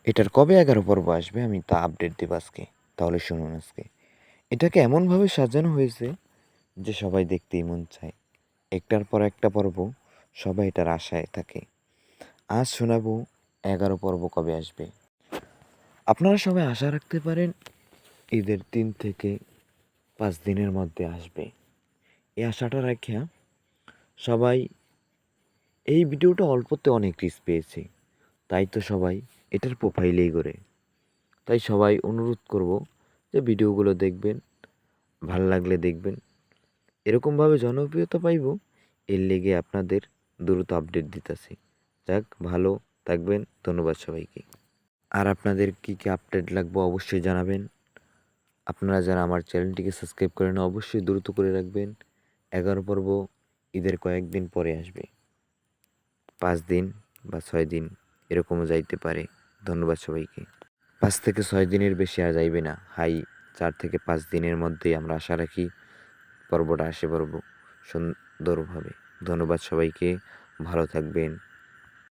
এটার কবে 11 পর্ব আসবে আমি তা আপডেট দেব আজকে। তাহলে শুনুন আজকে। এটাকে এমনভাবে সাজানো হয়েছে যে সবাই দেখতেই মন চায়। একটার পর একটা পর্ব সবাই এটার আশায় থাকে। আজ শোনাবো 11 পর্ব কবে আসবে। আপনারা সবাই আশা রাখতে পারেন ঈদের 3 থেকে 5 দিনের মধ্যে আসবে। এই আশাটা রাখিয়া সবাই এই ভিডিওটা অল্পতে অনেক রিচ পেয়েছে। তাই তো সবাই এটার প্রোফাইলেই করে। তাই সবাই অনুরোধ করব যে ভিডিওগুলো দেখবেন, ভাল লাগলে দেখবেন। এরকমভাবে জনপ্রিয়তা পাইব এর লেগে আপনাদের দ্রুত আপডেট দিতেছি। যাক ভালো থাকবেন, ধন্যবাদ সবাইকে। আর আপনাদের কী কী আপডেট লাগবে অবশ্যই জানাবেন। আপনারা যারা আমার চ্যানেলটিকে সাবস্ক্রাইব করেন অবশ্যই দ্রুত করে রাখবেন। 11 পর্ব ঈদের কয়েকদিন পরে আসবে, 5 দিন বা 6 দিন এরকমও যাইতে পারে। ধন্যবাদ সবাইকে। 5 থেকে 6 দিনের বেশি আর যাইবে না, হাই 4 থেকে 5 দিনের মধ্যেই আমরা আশা রাখি পর্বটা আসে পড়ব সুন্দরভাবে। ধন্যবাদ সবাইকে, ভালো থাকবেন।